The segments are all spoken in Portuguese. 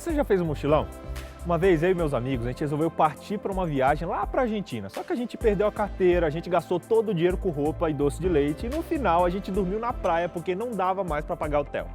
Você já fez um mochilão? Uma vez eu e meus amigos, a gente resolveu partir para uma viagem lá para a Argentina. Só que a gente perdeu a carteira, a gente gastou todo o dinheiro com roupa e doce de leite e no final a gente dormiu na praia porque não dava mais para pagar hotel.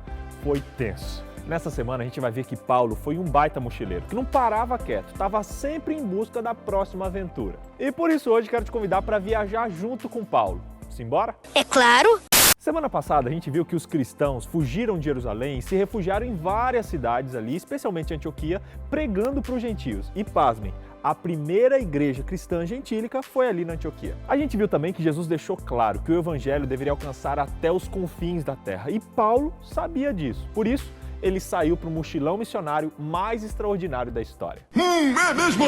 Foi tenso. Nessa semana a gente vai ver que Paulo foi um baita mochileiro, que não parava quieto, estava sempre em busca da próxima aventura. E por isso hoje quero te convidar para viajar junto com Paulo. Simbora? É claro! Semana passada a gente viu que os cristãos fugiram de Jerusalém e se refugiaram em várias cidades ali, especialmente Antioquia, pregando para os gentios. E pasmem, a primeira igreja cristã gentílica foi ali na Antioquia. A gente viu também que Jesus deixou claro que o evangelho deveria alcançar até os confins da terra e Paulo sabia disso. Por isso, ele saiu para o mochilão missionário mais extraordinário da história. É mesmo?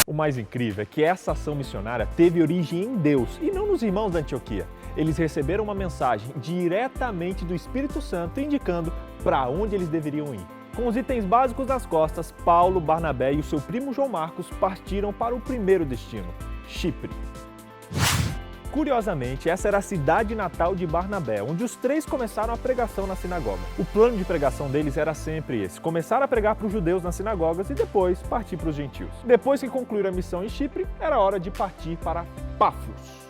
O mais incrível é que essa ação missionária teve origem em Deus e não nos irmãos da Antioquia. Eles receberam uma mensagem diretamente do Espírito Santo indicando para onde eles deveriam ir. Com os itens básicos nas costas, Paulo, Barnabé e o seu primo João Marcos partiram para o primeiro destino, Chipre. Curiosamente, essa era a cidade natal de Barnabé, onde os três começaram a pregação na sinagoga. O plano de pregação deles era sempre esse: começar a pregar para os judeus nas sinagogas e depois partir para os gentios. Depois que concluíram a missão em Chipre, era hora de partir para Pafos.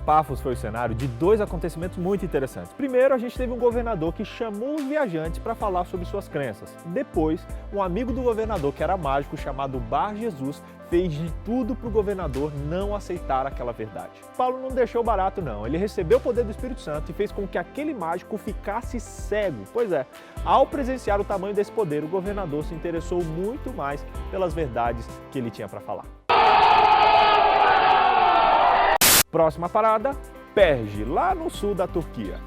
Pafos foi o cenário de dois acontecimentos muito interessantes. Primeiro, a gente teve um governador que chamou os viajantes para falar sobre suas crenças. Depois, um amigo do governador, que era mágico, chamado Bar Jesus, fez de tudo para o governador não aceitar aquela verdade. Paulo não deixou barato não, ele recebeu o poder do Espírito Santo e fez com que aquele mágico ficasse cego. Pois é, ao presenciar o tamanho desse poder, o governador se interessou muito mais pelas verdades que ele tinha para falar. Próxima parada, Perge, lá no sul da Turquia.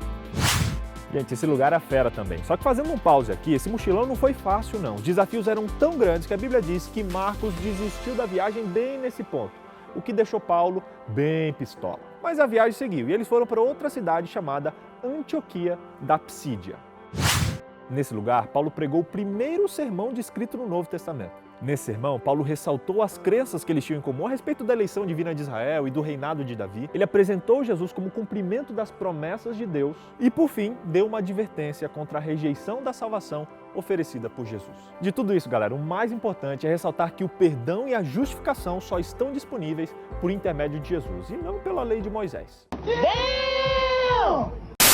Gente, esse lugar é fera também. Só que fazendo um pause aqui, esse mochilão não foi fácil não. Os desafios eram tão grandes que a Bíblia diz que Marcos desistiu da viagem bem nesse ponto, o que deixou Paulo bem pistola. Mas a viagem seguiu e eles foram para outra cidade chamada Antioquia da Psídia. Nesse lugar, Paulo pregou o primeiro sermão descrito no Novo Testamento. Nesse sermão, Paulo ressaltou as crenças que eles tinham em comum a respeito da eleição divina de Israel e do reinado de Davi. Ele apresentou Jesus como cumprimento das promessas de Deus e, por fim, deu uma advertência contra a rejeição da salvação oferecida por Jesus. De tudo isso, galera, o mais importante é ressaltar que o perdão e a justificação só estão disponíveis por intermédio de Jesus e não pela lei de Moisés.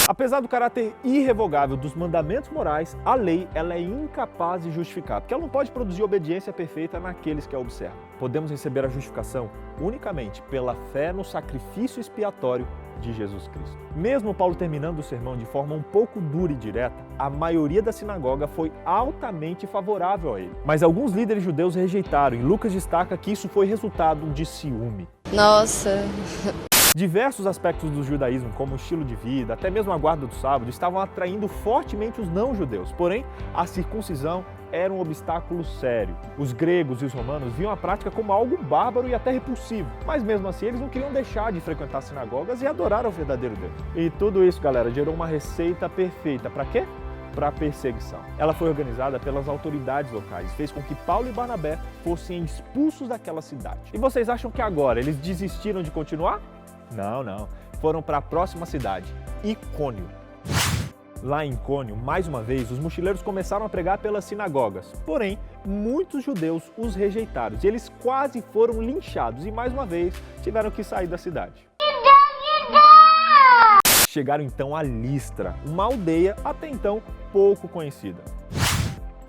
Apesar do caráter irrevogável dos mandamentos morais, a lei ela é incapaz de justificar, porque ela não pode produzir obediência perfeita naqueles que a observam. Podemos receber a justificação unicamente pela fé no sacrifício expiatório de Jesus Cristo. Mesmo Paulo terminando o sermão de forma um pouco dura e direta, a maioria da sinagoga foi altamente favorável a ele. Mas alguns líderes judeus rejeitaram, e Lucas destaca que isso foi resultado de ciúme. Nossa! Diversos aspectos do judaísmo, como o estilo de vida, até mesmo a guarda do sábado, estavam atraindo fortemente os não-judeus. Porém, a circuncisão era um obstáculo sério. Os gregos e os romanos viam a prática como algo bárbaro e até repulsivo. Mas mesmo assim, eles não queriam deixar de frequentar sinagogas e adorar ao verdadeiro Deus. E tudo isso, galera, gerou uma receita perfeita. Para quê? Para a perseguição. Ela foi organizada pelas autoridades locais, fez com que Paulo e Barnabé fossem expulsos daquela cidade. E vocês acham que agora eles desistiram de continuar? Não. Foram para a próxima cidade, Icônio. Lá em Icônio, mais uma vez, os mochileiros começaram a pregar pelas sinagogas. Porém, muitos judeus os rejeitaram e eles quase foram linchados e, mais uma vez, tiveram que sair da cidade. Chegaram então a Listra, uma aldeia até então pouco conhecida.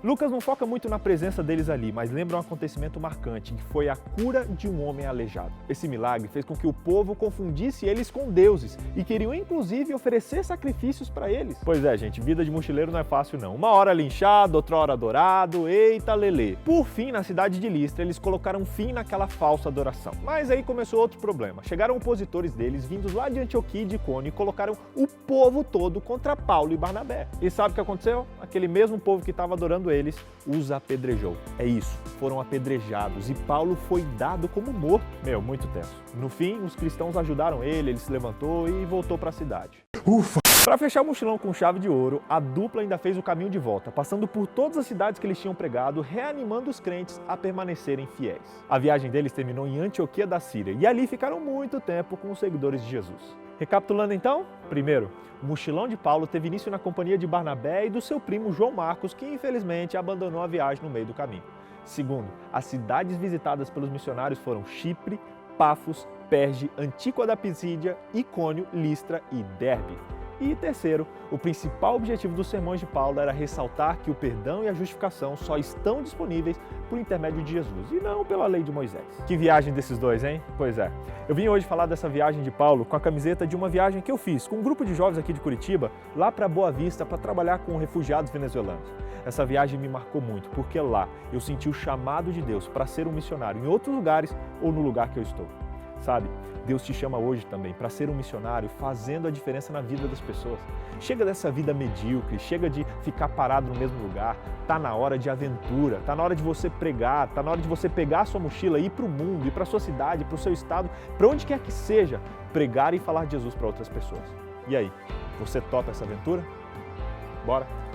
Lucas não foca muito na presença deles ali, mas lembra um acontecimento marcante, que foi a cura de um homem aleijado. Esse milagre fez com que o povo confundisse eles com deuses e queriam inclusive oferecer sacrifícios para eles. Pois é, gente, vida de mochileiro não é fácil não. Uma hora linchado, outra hora adorado, eita lelê. Por fim, na cidade de Listra, eles colocaram fim naquela falsa adoração. Mas aí começou outro problema. Chegaram opositores deles, vindos lá de Antioquia e de Icônio, e colocaram o povo todo contra Paulo e Barnabé. E sabe o que aconteceu? Aquele mesmo povo que estava adorando eles os apedrejou. É isso, foram apedrejados e Paulo foi dado como morto. Muito tenso. No fim, os cristãos ajudaram ele se levantou e voltou para a cidade. Ufa! Para fechar o mochilão com chave de ouro, a dupla ainda fez o caminho de volta, passando por todas as cidades que eles tinham pregado, reanimando os crentes a permanecerem fiéis. A viagem deles terminou em Antioquia da Síria e ali ficaram muito tempo com os seguidores de Jesus. Recapitulando então, primeiro, o mochilão de Paulo teve início na companhia de Barnabé e do seu primo João Marcos, que infelizmente abandonou a viagem no meio do caminho. Segundo, as cidades visitadas pelos missionários foram Chipre, Pafos, Perge, Antíoco da Pisídia, Icônio, Listra e Derbe. E terceiro, o principal objetivo dos sermões de Paulo era ressaltar que o perdão e a justificação só estão disponíveis por intermédio de Jesus e não pela lei de Moisés. Que viagem desses dois, hein? Pois é. Eu vim hoje falar dessa viagem de Paulo com a camiseta de uma viagem que eu fiz com um grupo de jovens aqui de Curitiba, lá para Boa Vista, para trabalhar com refugiados venezuelanos. Essa viagem me marcou muito, porque lá eu senti o chamado de Deus para ser um missionário em outros lugares ou no lugar que eu estou. Sabe, Deus te chama hoje também para ser um missionário fazendo a diferença na vida das pessoas. Chega dessa vida medíocre, chega de ficar parado no mesmo lugar, tá na hora de aventura, tá na hora de você pregar, tá na hora de você pegar a sua mochila e ir para o mundo, ir para a sua cidade, para o seu estado, para onde quer que seja, pregar e falar de Jesus para outras pessoas. E aí, você topa essa aventura? Bora!